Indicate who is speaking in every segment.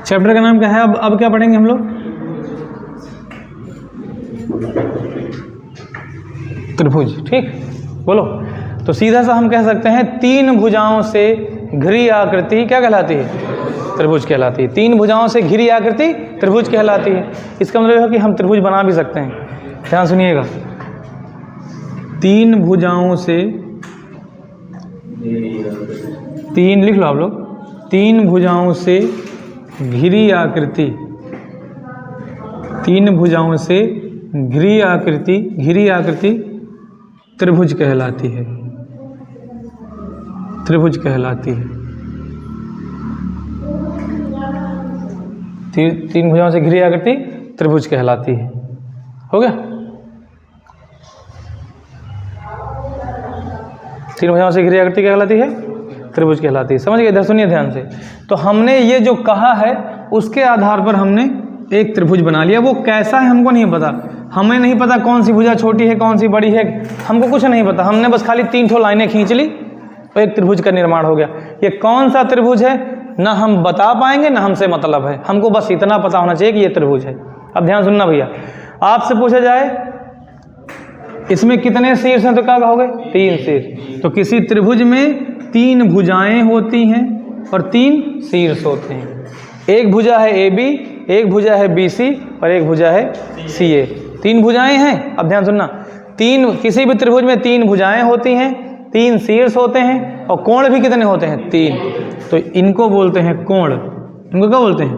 Speaker 1: Chapter का नाम क्या है? अब क्या पढ़ेंगे हम लोग? त्रिभुज। ठीक, बोलो। तो सीधा सा हम कह सकते हैं तीन भुजाओं से घिरी आकृति क्या कहलाती है? त्रिभुज कहलाती है। तीन भुजाओं से घिरी आकृति त्रिभुज कहलाती है। इसका मतलब है कि हम त्रिभुज बना भी सकते हैं। ध्यान सुनिएगा, तीन भुजाओं से, तीन लिख लो आप लोग, तीन भुजाओं से घिरी आकृति, तीन भुजाओं से घिरी आकृति त्रिभुज कहलाती है। त्रिभुज कहलाती है। तीन भुजाओं से घिरी आकृति त्रिभुज कहलाती है। हो गया? तीन भुजाओं से घिरी आकृति क्या कहलाती है? त्रिभुज कहलाती है। समझ गए? इधर सुनिए ध्यान से। तो हमने ये जो कहा है उसके आधार पर हमने एक त्रिभुज बना लिया। वो कैसा है हमको नहीं पता, हमें नहीं पता कौन सी भुजा छोटी है कौन सी बड़ी है, हमको कुछ नहीं पता। हमने बस खाली तीन ठो लाइनें खींच ली तो एक त्रिभुज का निर्माण हो गया। ये कौन सा त्रिभुज है ना हम बता पाएंगे ना हमसे मतलब है, हमको बस इतना पता होना चाहिए कि ये त्रिभुज है। अब ध्यान सुनना भैया, आपसे पूछा जाए इसमें कितने शीर्ष हैं तो क्या कहोगे? तीन शीर्ष। तो किसी त्रिभुज में तीन भुजाएं होती हैं और तीन शीर्ष होते हैं। एक भुजा है AB, एक भुजा है BC और एक भुजा है CA। तीन भुजाएं हैं। अब ध्यान सुनना, तीन, किसी भी त्रिभुज में तीन भुजाएं होती हैं, तीन शीर्ष होते हैं और कोण भी कितने होते हैं? तीन। तो इनको बोलते हैं कोण। इनको क्या बोलते हैं?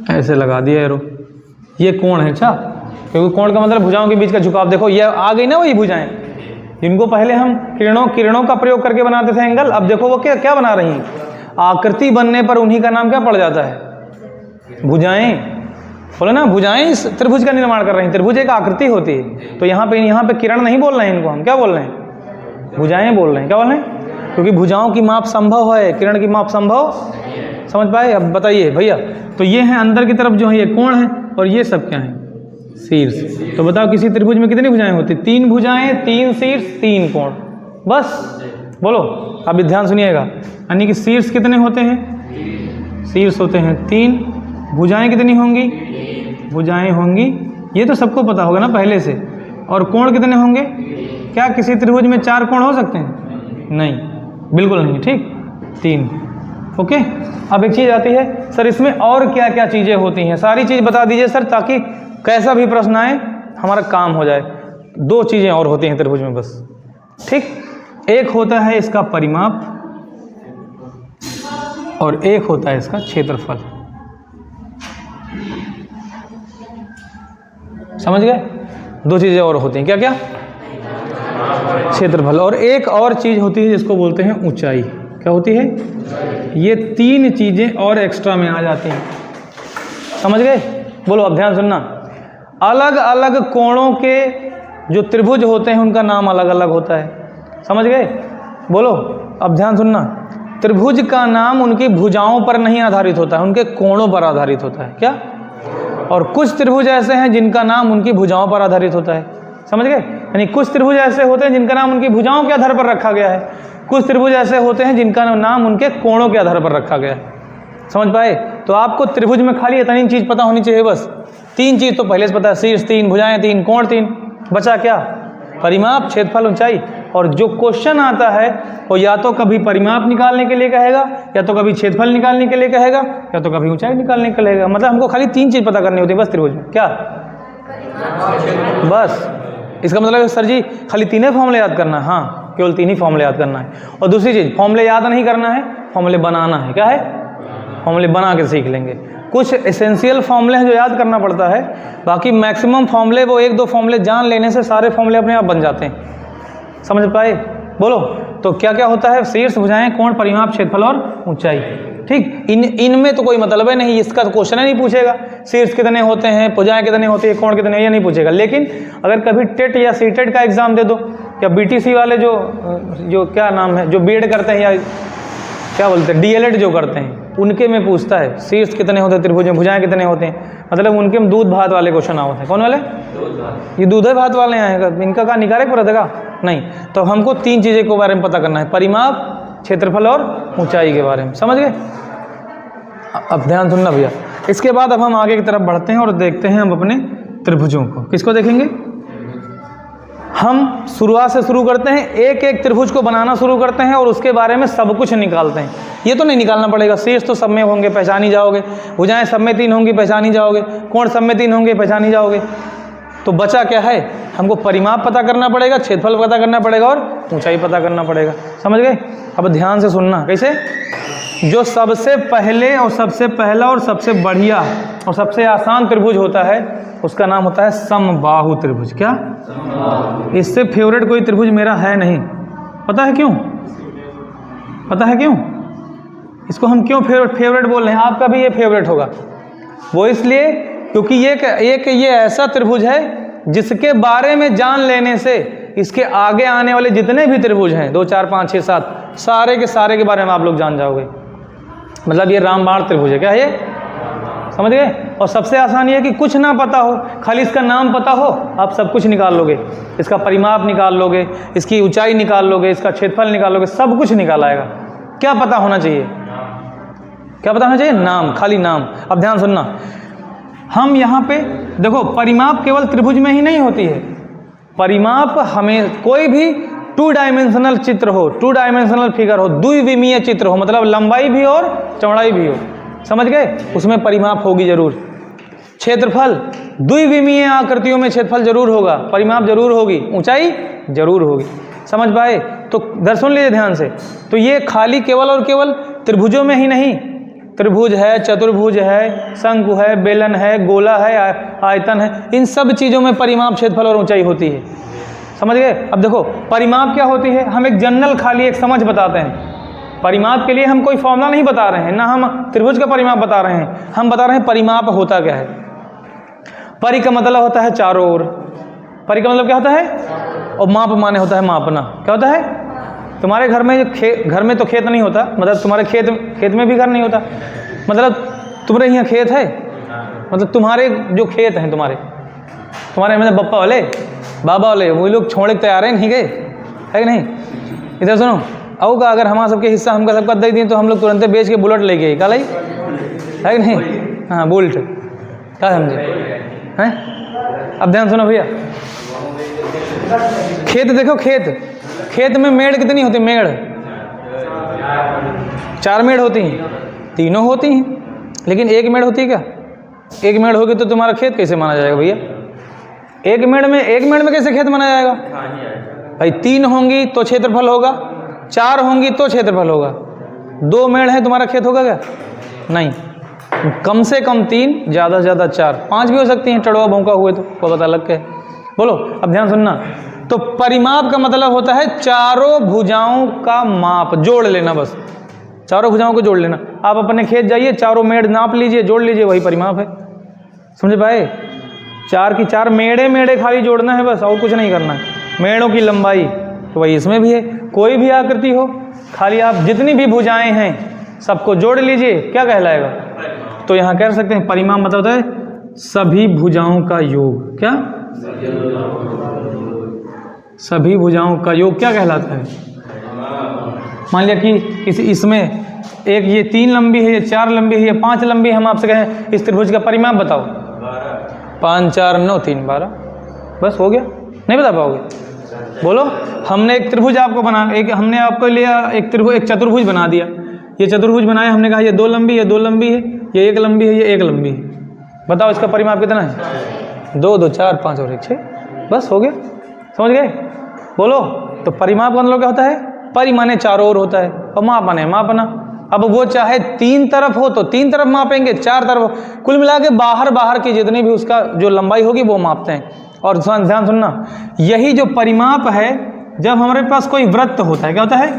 Speaker 1: ऐसे लगा दिया एरो, ये कोण है। अच्छा, क्योंकि कोण का मतलब भुजाओं के बीच का झुकाव। देखो ये आ गई ना वही भुजाएं जिनको पहले हम किरणों का प्रयोग करके बनाते थे एंगल। अब देखो वो क्या बना रही हैं? आकृति बनने पर उन्हीं का नाम क्या पड़ जाता है? भुजाएं। बोले ना, भुजाएं इस त्रिभुज का निर्माण कर रही हैं। त्रिभुज एक आकृति होती है। तो यहाँ पे किरण नहीं बोल रहे हैं, इनको हम क्या बोल रहे हैं? भुजाएं बोल रहे हैं। क्या बोल रहे हैं? क्योंकि भुजाओं की माप संभव है, किरण की माप संभव। समझ पाए? अब बताइए भैया, तो ये हैं अंदर की तरफ जो है ये कोण है और ये सब क्या है? शीर्ष। तो बताओ किसी त्रिभुज में कितनी भुजाएं होती? तीन भुजाएं, तीन शीर्ष, तीन कोण, बस। बोलो, अब ध्यान सुनिएगा, यानी कि शीर्ष कितने होते हैं? शीर्ष होते हैं तीन। भुजाएं कितनी होंगी? भुजाएं होंगी, ये तो सबको पता होगा ना पहले से। और कोण कितने होंगे? क्या किसी त्रिभुज में चार कोण हो सकते हैं? नहीं, बिल्कुल नहीं। ठीक, तीन। ओके। अब एक चीज़ आती है, सर इसमें और क्या क्या चीज़ें होती हैं? सारी चीज़ बता दीजिए सर, ताकि कैसा भी प्रश्न आए हमारा काम हो जाए। दो चीज़ें और होती हैं त्रिभुज में बस। ठीक, एक होता है इसका परिमाप और एक होता है इसका क्षेत्रफल। समझ गए? दो चीज़ें और होती हैं, क्या क्या? क्षेत्रफल और एक और चीज़ होती है जिसको बोलते हैं ऊंचाई। क्या होती है? ये तीन चीज़ें और एक्स्ट्रा में आ जाती हैं। समझ गए? बोलो, अब ध्यान सुनना। अलग अलग कोणों के जो त्रिभुज होते हैं उनका नाम अलग अलग होता है। समझ गए? बोलो, अब ध्यान सुनना। त्रिभुज का नाम उनकी भुजाओं पर नहीं आधारित होता है, उनके कोणों पर आधारित होता है। क्या? और कुछ त्रिभुज ऐसे हैं जिनका नाम उनकी भुजाओं पर आधारित होता है। समझ गए? यानी कुछ त्रिभुज ऐसे होते हैं जिनका नाम उनकी भुजाओं के आधार पर रखा गया है, कुछ त्रिभुज ऐसे होते हैं जिनका नाम उनके कोणों के आधार पर रखा गया है। समझ पाए? तो आपको त्रिभुज में खाली इतनी चीज़ पता होनी चाहिए बस। तीन चीज़ तो पहले से पता है, शीर्ष तीन, भुजाएं तीन, कोण तीन। बचा क्या? परिमाप, क्षेत्रफल, ऊंचाई। और जो क्वेश्चन आता है वो या तो कभी परिमाप निकालने के लिए कहेगा, या तो कभी क्षेत्रफल निकालने के लिए कहेगा, या तो कभी ऊंचाई निकालने के लिए कहेगा। मतलब हमको खाली तीन चीज़ पता करनी होती है बस त्रिभुज में। क्या? बस। इसका मतलब है सर जी खाली तीन ही फॉर्मूले याद करना है? हाँ, केवल तीन ही फॉर्मूले याद करना है। और दूसरी चीज़, फॉर्मूले याद नहीं करना है, फॉर्मूले बनाना है। क्या है? फॉर्मूले बना के सीख लेंगे। कुछ एसेंशियल फॉर्मूले हैं जो याद करना पड़ता है, बाकी मैक्सिमम फॉर्मूले वो एक दो फॉर्मूले जान लेने से सारे फॉर्मूले अपने आप बन जाते हैं। समझ पाए? बोलो, तो क्या क्या होता है? शीर्ष, भुजाएं, कोण, परिमाप, क्षेत्रफल और ऊंचाई। ठीक, इनमें तो कोई मतलब है नहीं, इसका तो क्वेश्चन ही नहीं पूछेगा शीर्ष कितने होते हैं, भुजाएं कितने होती है, कोण कितने, ये नहीं पूछेगा। लेकिन अगर कभी टेट या सीटेट का एग्जाम दे दो, या BTC वाले जो क्या नाम है, जो बीएड करते हैं या क्या बोलते हैं, DLED जो करते हैं, उनके में पूछता है शीर्ष कितने होते हैं त्रिभुज में, भुजाएं कितने होते हैं। मतलब उनके में दूध भात वाले क्वेश्चन होते हैं। कौन वाले? ये दूध भात वाले आएगा, इनका का निकारक पर रहेगा नहीं। तो हमको तीन चीज़ें के बारे में पता करना है, परिमाप, क्षेत्रफल और ऊंचाई के बारे में, समझ गए। अब ध्यान सुनना भैया। इसके बाद अब हम आगे की तरफ बढ़ते हैं और देखते हैं हम अपने त्रिभुजों को। किसको देखेंगे? हम शुरुआत से शुरू करते हैं, एक एक त्रिभुज को बनाना शुरू करते हैं और उसके बारे में सब कुछ निकालते हैं। ये तो नहीं निकालना पड़ेगा, शेष तो सब में होंगे, पहचान ही जाओगे। भुजाएं सब में 3 होंगी, पहचान ही जाओगे। कोण सब में 3 होंगे, पहचान ही जाओगे। तो बचा क्या है? हमको परिमाप पता करना पड़ेगा, क्षेत्रफल पता करना पड़ेगा और ऊंचाई पता करना पड़ेगा, समझ गए। अब ध्यान से सुनना। कैसे? जो सबसे पहले और सबसे पहला और सबसे बढ़िया और सबसे आसान त्रिभुज होता है उसका नाम होता है समबाहु त्रिभुज। क्या? इससे फेवरेट कोई त्रिभुज मेरा है नहीं। पता है क्यों? पता है क्यों? इसको हम क्यों फेवरेट बोल रहे हैं? आपका भी ये फेवरेट होगा। वो इसलिए क्योंकि ये ऐसा त्रिभुज है जिसके बारे में जान लेने से इसके आगे आने वाले जितने भी त्रिभुज हैं 2 4 5 6 7 सारे के बारे में आप लोग जान जाओगे। मतलब ये रामबाण त्रिभुज है। क्या है ये? समझ गए। और सबसे आसान ये है कि कुछ ना पता हो, खाली इसका नाम पता हो, आप सब कुछ निकाल लोगे। इसका परिमाप निकाल लोगे, इसकी ऊंचाई निकाल लोगे, इसका क्षेत्रफल निकाल लोगे, सब कुछ निकाल आएगा। क्या पता होना चाहिए? क्या पता होना चाहिए? नाम, खाली नाम। अब ध्यान सुनना। हम यहाँ पे देखो, परिमाप केवल त्रिभुज में ही नहीं होती है। परिमाप हमें कोई भी 2 डायमेंशनल चित्र हो, 2 डायमेंशनल फिगर हो, द्विविमीय चित्र हो, मतलब लंबाई भी और चौड़ाई भी हो, समझ गए, उसमें परिमाप होगी जरूर। क्षेत्रफल, द्विविमीय आकृतियों में क्षेत्रफल जरूर होगा, परिमाप जरूर होगी, ऊंचाई जरूर होगी। समझ पाए? तो इधर सुन लीजिए ध्यान से। तो ये खाली केवल और केवल त्रिभुजों में ही नहीं, त्रिभुज है, चतुर्भुज है, शंकु है, बेलन है, गोला है, आयतन है, इन सब चीज़ों में परिमाप, क्षेत्रफल और ऊंचाई होती है। समझ गए? अब देखो परिमाप क्या होती है, हम एक जनरल खाली एक समझ बताते हैं। परिमाप के लिए हम कोई फॉर्मूला नहीं बता रहे हैं, ना हम त्रिभुज का परिमाप बता रहे हैं, हम बता रहे हैं परिमाप होता क्या है। परि का मतलब होता है चारों ओर, परि का मतलब क्या होता है, और माप माने होता है मापना। क्या होता है? तुम्हारे घर में घर में तो खेत नहीं होता, मतलब तुम्हारे खेत में भी घर नहीं होता, मतलब तुम्हारे यहाँ खेत है, मतलब तुम्हारे जो खेत हैं तुम्हारे मतलब बप्पा वाले, बाबा वाले, वो लोग छोड़े तैयार हैं, नहीं गए है कि नहीं? इधर सुनो, आओ का अगर हमारा सबके हिस्सा हमका सबका दे दिए तो हम लोग तुरंत बेच के बुलेट लेके क्या लाई, है कि नहीं? हाँ, बुलेट। क्या समझे हैं? अब ध्यान सुनो भैया। खेत देखो, खेत में मेड़ कितनी होती? मेड़ 4 मेड़ होती हैं, 3 होती हैं, लेकिन 1 मेड़ होती है क्या? 1 मेड़ होगी तो तुम्हारा खेत कैसे माना जाएगा भैया? 1 मेड़ में कैसे खेत माना जाएगा भाई? 3 होंगी तो क्षेत्रफल होगा, 4 होंगी तो क्षेत्रफल होगा। 2 मेड़ है तुम्हारा खेत होगा क्या? नहीं, कम से कम 3, ज़्यादा से ज़्यादा 4, 5 भी हो सकती हैं, टड़वा भौंका हुए तो कोई पता लग के। बोलो अब ध्यान सुनना। तो परिमाप का मतलब होता है चारों भुजाओं का माप, जोड़ लेना, बस चारों भुजाओं को जोड़ लेना। आप अपने खेत जाइए, चारों मेड़ नाप लीजिए, जोड़ लीजिए, वही परिमाप है। समझ पाए? 4 की 4 मेड़े खाली जोड़ना है बस, और कुछ नहीं करना है। मेड़ों की लंबाई तो वही इसमें भी है, कोई भी आकृति हो, खाली आप जितनी भी भुजाएं हैं सबको जोड़ लीजिए, क्या कहलाएगा? तो यहाँ कह सकते हैं परिमाप मतलब होता है सभी भुजाओं का योग। क्या? सभी भुजाओं का योग क्या कहलाता है? मान लिया कि इसमें एक ये 3 लंबी है, ये 4 लंबी है, ये 5 लंबी है, हम आपसे कहें इस त्रिभुज का परिमाप बताओ। 5 4 9 3 12, बस हो गया? नहीं बता पाओगे? बोलो। हमने एक त्रिभुज आपको हमने आपको लिया एक चतुर्भुज बना दिया। ये चतुर्भुज बनाया, हमने कहा ये 2 लंबी, ये 2 लंबी है, ये 1 लंबी है, ये 1 लंबी है। बताओ इसका परिमाप कितना है? 2 2 4 5 और 1 6, बस हो गया। समझ गए? बोलो। तो परिमाप का मतलब क्या होता है? परि माने चारों ओर होता है, और माप माने मापना। अब वो चाहे 3 तरफ हो तो 3 तरफ मापेंगे, 4 तरफ, कुल मिला के बाहर की जितनी भी उसका जो लंबाई होगी वो मापते हैं। और ध्यान सुनना, यही जो परिमाप है, जब हमारे पास कोई वृत्त होता है, क्या होता है?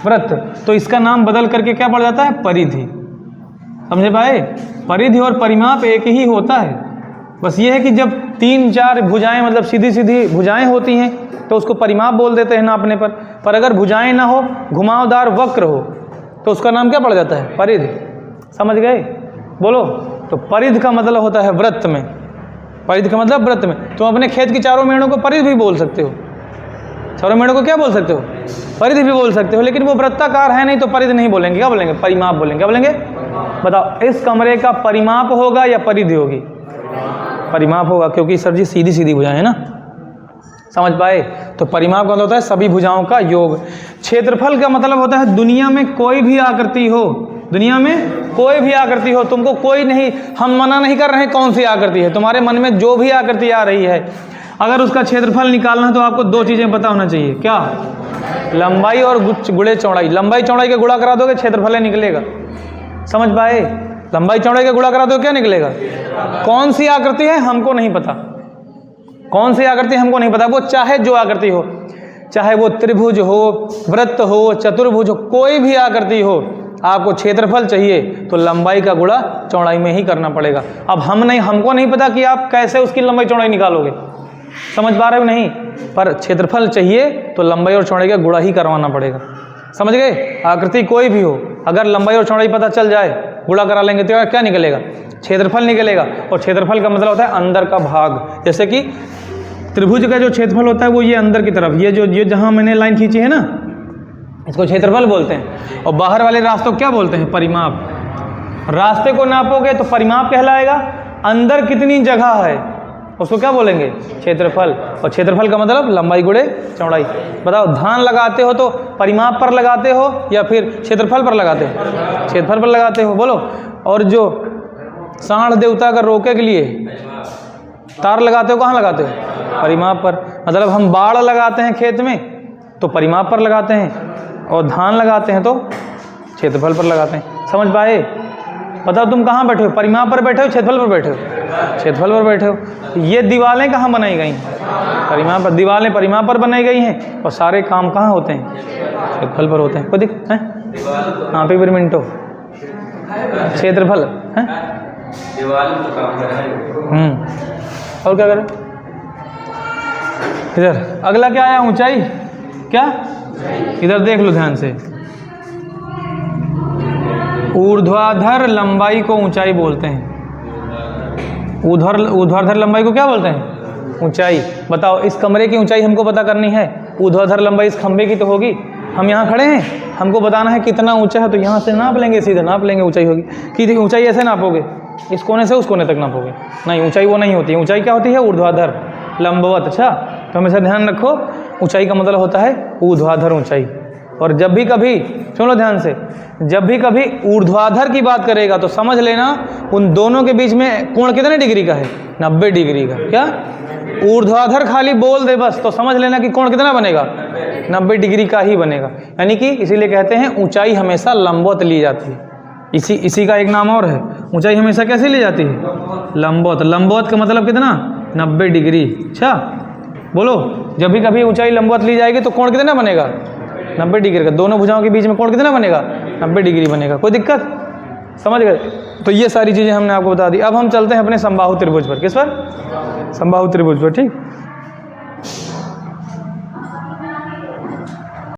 Speaker 1: वृत्त, तो इसका नाम बदल करके क्या पड़ जाता है? परिधि। समझे पाए? परिधि और परिमाप एक ही होता है, बस ये है कि जब 3 4 भुजाएं, मतलब सीधी सीधी भुजाएं होती हैं तो उसको परिमाप बोल देते हैं नापने पर अगर भुजाएं ना हो, घुमावदार वक्र हो, तो उसका नाम क्या पड़ जाता है? परिधि। समझ गए? बोलो। तो परिधि का मतलब होता है वृत्त में, परिधि का मतलब वृत्त में। तुम अपने खेत की चारों मेड़ों को परिधि भी बोल सकते हो। सौरमेढ़ को क्या बोल सकते हो? परिधि भी बोल सकते हो, लेकिन वो वृत्ताकार है नहीं तो परिधि नहीं बोलेंगे, क्या बोलेंगे? परिमाप बोलेंगे। क्या बोलेंगे? बताओ, इस कमरे का परिमाप होगा या परिधि होगी? परिमाप होगा, क्योंकि सर जी सीधी सीधी भुजाएं है ना, समझ पाए? तो परिमाप का मतलब होता है सभी भुजाओं का योग। क्षेत्रफल का मतलब होता है दुनिया में कोई भी आकृति हो, दुनिया में कोई भी आकृति हो, तुमको कोई नहीं, हम मना नहीं कर रहे हैं कौन सी आकृति है, तुम्हारे मन में जो भी आकृति आ रही है, अगर उसका क्षेत्रफल निकालना है तो आपको दो चीज़ें पता होना चाहिए। क्या? लंबाई और गुणे चौड़ाई। लंबाई चौड़ाई के गुणा करा दोगे क्षेत्रफल निकलेगा, समझ पाए? लंबाई चौड़ाई के गुणा करा दो क्या निकलेगा? कौन सी आकृति है हमको नहीं पता, कौन सी आकृति हमको नहीं पता, वो चाहे जो आकृति हो, चाहे वो त्रिभुज हो, वृत्त हो, चतुर्भुज हो, कोई भी आकृति हो, आपको क्षेत्रफल चाहिए तो लंबाई का गुणा चौड़ाई में ही करना पड़ेगा। अब हमको नहीं पता कि आप कैसे उसकी लंबाई चौड़ाई निकालोगे, समझ पा रहे हो नहीं? पर क्षेत्रफल चाहिए तो लंबाई और चौड़ाई का गुणा ही करवाना पड़ेगा, समझ गए? आकृति कोई भी हो, अगर लंबाई और चौड़ाई पता चल जाए, गुणा करा लेंगे तो क्या निकलेगा? क्षेत्रफल निकलेगा। और क्षेत्रफल का मतलब होता है अंदर का भाग। जैसे कि त्रिभुज का जो क्षेत्रफल होता है वो ये अंदर की तरफ, ये जहाँ मैंने लाइन खींची है ना, इसको क्षेत्रफल बोलते हैं। और बाहर वाले रास्तों को क्या बोलते हैं? परिमाप। रास्ते को नापोगे तो परिमाप कहलाएगा, अंदर कितनी जगह है उसको क्या बोलेंगे? क्षेत्रफल। और क्षेत्रफल का मतलब लंबाई गुणे चौड़ाई। बताओ, धान लगाते हो तो परिमाप पर लगाते हो या फिर क्षेत्रफल पर लगाते हो? क्षेत्रफल पर लगाते हो, बोलो। और जो सांड देवता का रोके के लिए तार लगाते हो, कहाँ लगाते हो? परिमाप पर। मतलब हम बाड़ लगाते हैं खेत में तो परिमाप पर लगाते हैं, और धान लगाते हैं तो क्षेत्रफल पर लगाते हैं, समझ पाए? बताओ तुम कहाँ बैठे हो? परिमाप पर बैठे हो, क्षेत्रफल पर बैठे हो? क्षेत्रफल पर बैठे हो। ये दीवारें कहाँ बनाई गई हैं? परिमाप पर। दीवारें परिमाप पर बनाई गई हैं, और सारे काम कहाँ होते हैं? क्षेत्रफल पर होते हैं। कोई दिख है? हाँ, पे मिनटो क्षेत्रफल है। और क्या करें? इधर अगला क्या आया? ऊंचाई। क्या? इधर देख लो ध्यान से, ऊर्ध्वाधर लंबाई को ऊंचाई बोलते हैं। ऊर्ध्वाधर लंबाई को क्या बोलते हैं? ऊंचाई। बताओ, इस कमरे की ऊंचाई हमको पता करनी है, ऊर्ध्वाधर लंबाई इस खंभे की तो होगी। हम यहाँ खड़े हैं, हमको बताना है कितना ऊंचा है, तो यहाँ से नाप लेंगे, सीधे नाप लेंगे ऊंचाई होगी। कि ऊंचाई ऐसे नापोगे, इस कोने से उस कोने तक नापोगे? नहीं, ऊंचाई वो नहीं होती है। ऊंचाई क्या होती है? ऊर्ध्वाधर लंबवत। अच्छा, तो हमेशा ध्यान रखो, ऊंचाई का मतलब होता है ऊर्ध्वाधर ऊंचाई। और जब भी कभी, सुन लो ध्यान से, जब भी कभी ऊर्ध्वाधर की बात करेगा तो समझ लेना उन दोनों के बीच में कोण कितने डिग्री का है? 90 डिग्री का। क्या? ऊर्ध्वाधर खाली बोल दे बस तो समझ लेना कि कोण कितना बनेगा? 90 डिग्री का ही बनेगा। यानी कि इसीलिए कहते हैं ऊंचाई हमेशा लंबवत ली जाती है। इसी का एक नाम और है, ऊंचाई हमेशा कैसे ली जाती है? लंबवत। लंबवत का मतलब कितना? 90 डिग्री। अच्छा, बोलो, जब भी कभी ऊंचाई लंबवत ली जाएगी तो कोण कितना बनेगा? 90 डिग्री का। दोनों भुजाओं के बीच में कोण कितना बनेगा? 90 डिग्री बनेगा। कोई दिक्कत? समझ गए? तो ये सारी चीज़ें हमने आपको बता दी। अब हम चलते हैं अपने समबाहु त्रिभुज पर। किस पर? समबाहु त्रिभुज पर। ठीक।